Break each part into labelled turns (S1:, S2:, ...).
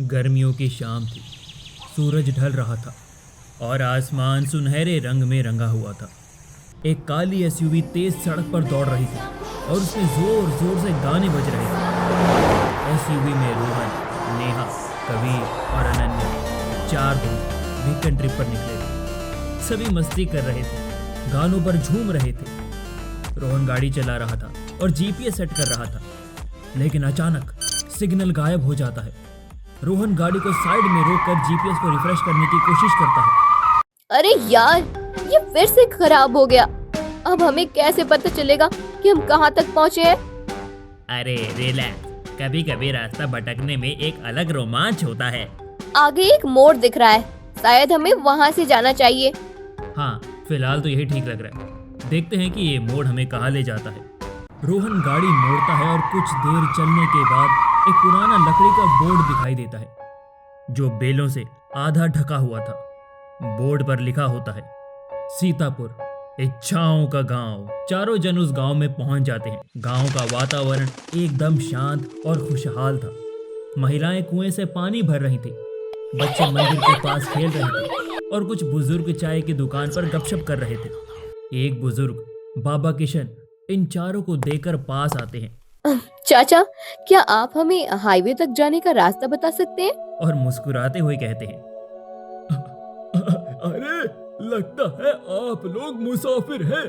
S1: गर्मियों की शाम थी। सूरज ढल रहा था और आसमान सुनहरे रंग में रंगा हुआ था। एक काली एसयूवी तेज सड़क पर दौड़ रही थी और उसमें जोर जोर से गाने बज रहे थे। एसयूवी में रोहन, नेहा, कबीर और अनन्या 4 दोस्त वीकेंड ट्रिप पर निकले थे। सभी मस्ती कर रहे थे, गानों पर झूम रहे थे। रोहन गाड़ी चला रहा था और जीपीएस सेट कर रहा था, लेकिन अचानक सिग्नल गायब हो जाता है। रोहन गाड़ी को साइड में रोककर जीपीएस को रिफ्रेश करने की कोशिश करता है।
S2: अरे यार, ये फिर से खराब हो गया। अब हमें कैसे पता चलेगा कि हम कहाँ तक पहुँचे हैं?
S1: अरे रिलैक्स, कभी कभी रास्ता भटकने में एक अलग रोमांच होता है।
S2: आगे एक मोड़ दिख रहा है, शायद हमें वहाँ से जाना चाहिए।
S1: हाँ, फिलहाल तो यही ठीक लग रहा है। देखते हैं कि ये मोड़ हमें कहाँ ले जाता है। रोहन गाड़ी मोड़ता है और कुछ देर चलने के बाद एक पुराना लकड़ी का बोर्ड दिखाई देता है, जो बेलों से आधा ढका हुआ था। बोर्ड पर लिखा होता है, सीतापुर, इच्छाओं का गांव। चारों जन उस गांव में पहुंच जाते हैं। गांव का वातावरण एकदम शांत और खुशहाल था। महिलाएं कुएं से पानी भर रही थी, बच्चे मंदिर के पास खेल रहे थे और कुछ बुजुर्ग चाय की दुकान पर गपशप कर रहे थे। एक बुजुर्ग, बाबा किशन, इन चारों को देखकर पास आते हैं
S2: चाचा, क्या आप हमें हाईवे तक जाने का रास्ता बता सकते हैं?
S1: और मुस्कुराते हुए कहते हैं,
S3: अरे, लगता है आप लोग मुसाफिर हैं।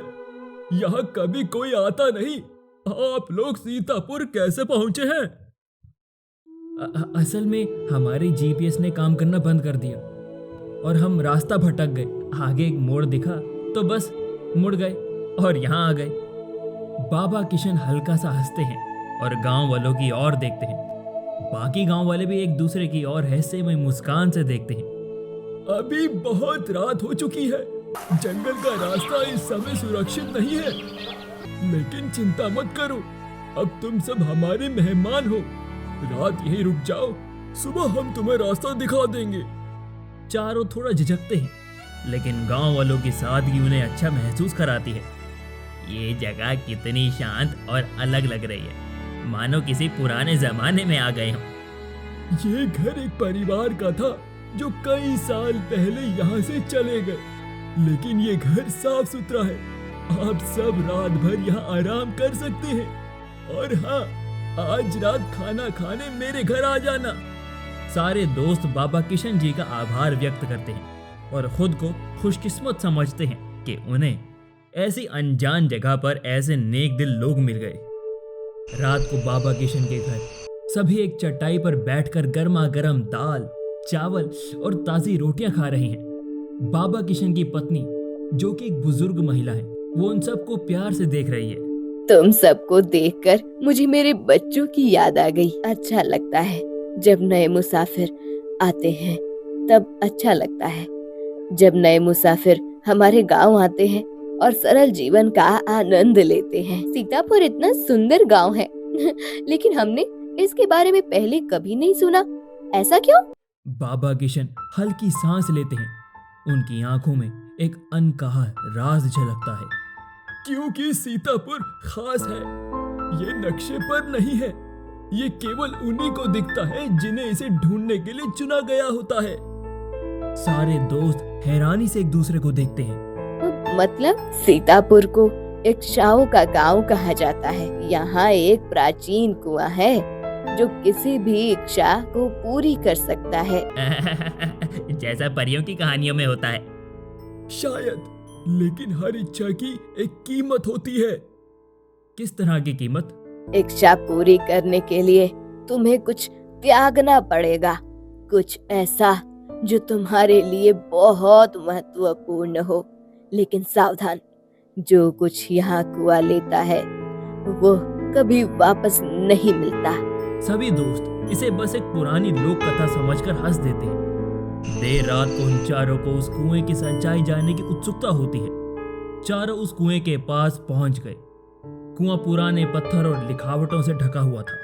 S3: यहाँ कभी कोई आता नहीं। आप लोग सीतापुर कैसे पहुँचे हैं?
S1: असल में हमारी जीपीएस ने काम करना बंद कर दिया और हम रास्ता भटक गए। आगे एक मोड़ दिखा तो बस मुड़ गए और यहाँ आ गए। बाबा किशन हल्का सा हंसते हैं और गांव वालों की ओर देखते हैं। बाकी गांव वाले भी एक दूसरे की ओर रहस्यमय मुस्कान से देखते हैं।
S3: अभी बहुत रात हो चुकी है। जंगल का रास्ता इस समय सुरक्षित नहीं है, लेकिन चिंता मत करो, अब तुम सब हमारे मेहमान हो। रात यहीं रुक जाओ, सुबह हम तुम्हें रास्ता दिखा देंगे।
S1: चारों थोड़ा झिझकते हैं, लेकिन गांव वालों की सादगी उन्हें अच्छा महसूस कराती है। ये जगह कितनी शांत और अलग लग रही है, मानो किसी पुराने जमाने में आ गए हों।
S3: ये घर एक परिवार का था जो कई साल पहले यहाँ से चले गए, लेकिन ये घर साफ सुथरा है। आप सब रात भर यहाँ आराम कर सकते हैं। और हाँ, आज रात खाना खाने मेरे घर आ जाना।
S1: सारे दोस्त बाबा किशन जी का आभार व्यक्त करते हैं और खुद को खुशकिस्मत समझते हैं कि उन्हें ऐसी अनजान जगह पर ऐसे नेक दिल लोग मिल गए। रात को बाबा किशन के घर सभी एक चटाई पर बैठकर गर्मा गर्म दाल, चावल और ताज़ी रोटियां खा रहे हैं। बाबा किशन की पत्नी, जो कि एक बुजुर्ग महिला है, वो उन सबको प्यार से देख रही है।
S2: तुम सबको देखकर मुझे मेरे बच्चों की याद आ गई। अच्छा लगता है जब नए मुसाफिर आते हैं, तब अच्छा लगता है जब नए मुसाफिर हमारे गांव आते हैं और सरल जीवन का आनंद लेते हैं। सीतापुर इतना सुंदर गांव है लेकिन हमने इसके बारे में पहले कभी नहीं सुना। ऐसा क्यों?
S1: बाबा किशन हल्की सांस लेते हैं। उनकी आंखों में एक अनकहा राज झलकता है।
S3: क्योंकि सीतापुर खास है। ये नक्शे पर नहीं है, ये केवल उन्हीं को दिखता है जिन्हें इसे ढूंढने के लिए चुना गया होता है।
S1: सारे दोस्त हैरानी से एक दूसरे को देखते हैं।
S2: मतलब सीतापुर को इच्छाओं का गांव कहा जाता है। यहाँ एक प्राचीन कुआं है जो किसी भी इच्छा को पूरी कर सकता है।
S1: जैसा परियों की कहानियों में होता है।
S3: शायद, लेकिन हर इच्छा की एक कीमत होती है।
S1: किस तरह की कीमत?
S2: इच्छा पूरी करने के लिए तुम्हें कुछ त्यागना पड़ेगा, कुछ ऐसा जो तुम्हारे लिए बहुत महत्वपूर्ण हो। लेकिन सावधान, जो कुछ यहाँ कुआं लेता है वो कभी वापस नहीं मिलता।
S1: सभी दोस्त इसे बस एक पुरानी लोक कथा समझकर हंस देते हैं। देर रात को उन चारों को उस कुएं की सच्चाई जानने की उत्सुकता होती है। चारों उस कुएं के पास पहुंच गए। कुआं पुराने पत्थर और लिखावटों से ढका हुआ था।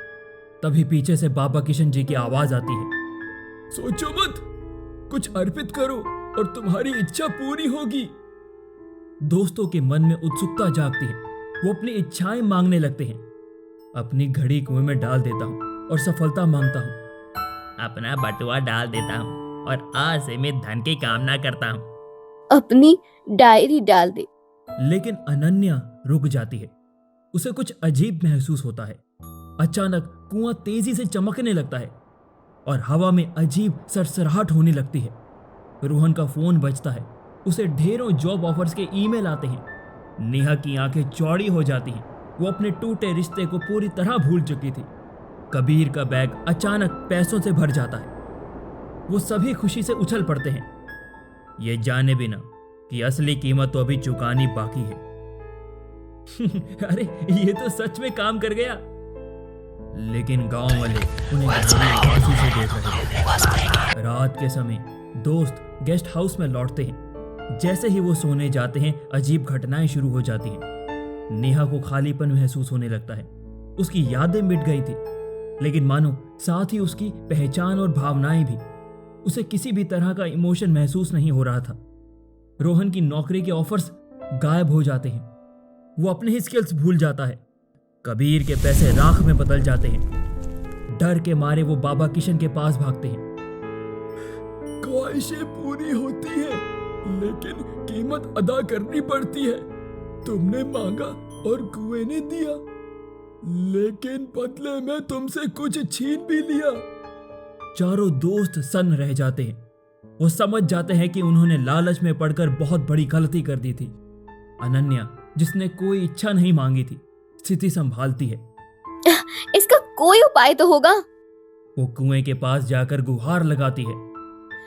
S1: तभी पीछे से बाबा किशन जी की आवाज आती है,
S3: सोचो मत, कुछ अर्पित करो और तुम्हारी इच्छा पूरी होगी।
S1: दोस्तों के मन में उत्सुकता जागती है। वो अपनी इच्छाएं मांगने लगते हैं। अपनी घड़ी कुएं में डाल देता हूँ और सफलता मांगता हूँ। अपना बटुआ डाल देता हूँ और आज से मैं धन की कामना करता हूँ।
S2: अपनी डायरी डाल दे।
S1: लेकिन अनन्या रुक जाती है। उसे कुछ अजीब महसूस होता है। अचानक कुआं तेजी से चमकने लगता है और हवा में अजीब सरसराहट होने लगती है। रोहन का फोन बजता है। उसे ढेरों जॉब ऑफर्स के ईमेल आते हैं। नेहा की आंखें चौड़ी हो जाती हैं। वो अपने टूटे रिश्ते को पूरी तरह भूल चुकी थी। कबीर का बैग अचानक पैसों से भर जाता है। वो सभी खुशी से उछल पड़ते हैं, ये जाने बिना कि असली कीमत तो अभी चुकानी बाकी है। अरे ये तो सच में काम कर गया। लेकिन गांव वाले उन्हें गहरी उदासी से देख रहे थे। रात के समय दोस्त गेस्ट हाउस में लौटते हैं। जैसे ही वो सोने जाते हैं अजीब घटनाएं शुरू हो जाती हैं। नेहा को खालीपन महसूस होने लगता है। उसकी यादें मिट गई थी, लेकिन मानो साथ ही उसकी पहचान और भावनाएं भी। उसे किसी भी तरह का इमोशन महसूस नहीं हो रहा था। रोहन की नौकरी के ऑफर्स गायब हो जाते हैं। वो अपने ही स्किल्स भूल जाता है। कबीर के पैसे राख में बदल जाते हैं। डर के मारे वो बाबा किशन के पास भागते हैं।
S3: ख्वाहिशें पूरी होती है, लेकिन कीमत अदा करनी पड़ती है। तुमने मांगा और कुएं ने दिया, लेकिन बदले में तुमसे कुछ छीन भी लिया।
S1: चारों दोस्त सन्न रह जाते हैं। वो समझ जाते हैं कि उन्होंने लालच में पड़कर बहुत बड़ी गलती कर दी थी। अनन्या, जिसने कोई इच्छा नहीं मांगी थी, स्थिति संभालती है।
S2: इसका कोई उपाय तो होगा।
S1: वो कुएं के पास जाकर गुहार लगाती है।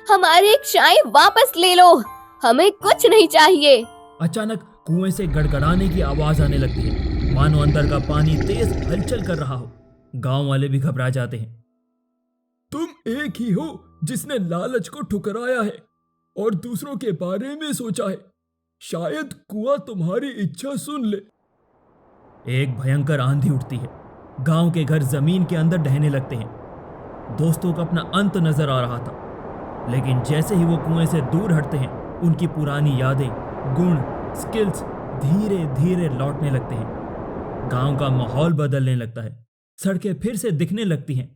S2: हमारी चाय वापस ले लो, हमें कुछ नहीं चाहिए।
S1: अचानक कुएं से गड़गड़ाने की आवाज आने लगती है, मानो अंदर का पानी तेज हलचल कर रहा हो। गांव वाले भी घबरा जाते हैं।
S3: तुम एक ही हो जिसने लालच को ठुकराया है और दूसरों के बारे में सोचा है। शायद कुआं तुम्हारी इच्छा सुन ले।
S1: एक भयंकर आंधी उठती है। गांव के घर जमीन के अंदर ढहने लगते हैं। दोस्तों का अपना अंत नजर आ रहा था, लेकिन जैसे ही वो कुएं से दूर हटते हैं, उनकी पुरानी यादें, गुण, स्किल्स धीरे धीरे लौटने लगते हैं। गांव का माहौल बदलने लगता है। सड़कें फिर से दिखने लगती हैं।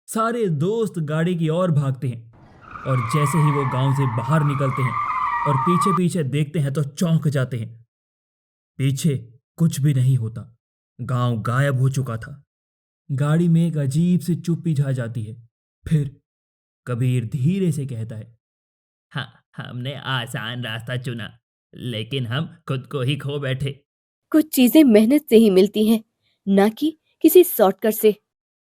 S1: सारे दोस्त गाड़ी की ओर भागते हैं और जैसे ही वो गांव से बाहर निकलते हैं और पीछे पीछे देखते हैं तो चौंक जाते हैं। पीछे कुछ भी नहीं होता। गांव गायब हो चुका था। गाड़ी में एक अजीब सी चुप्पी छा जाती है। फिर कबीर धीरे से कहता है, हाँ, हमने आसान रास्ता चुना, लेकिन हम खुद को ही खो बैठे।
S2: कुछ चीजें मेहनत से ही मिलती हैं, ना कि किसी शॉर्टकट से।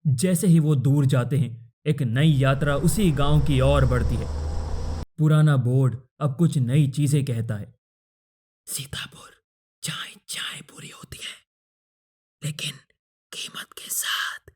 S1: जैसे ही वो दूर जाते हैं, एक नई यात्रा उसी गांव की ओर बढ़ती है। पुराना बोर्ड अब कुछ नई चीजें कहता है। सीतापुर, चाय चाय पूरी होती है, लेकिन कीमत के साथ।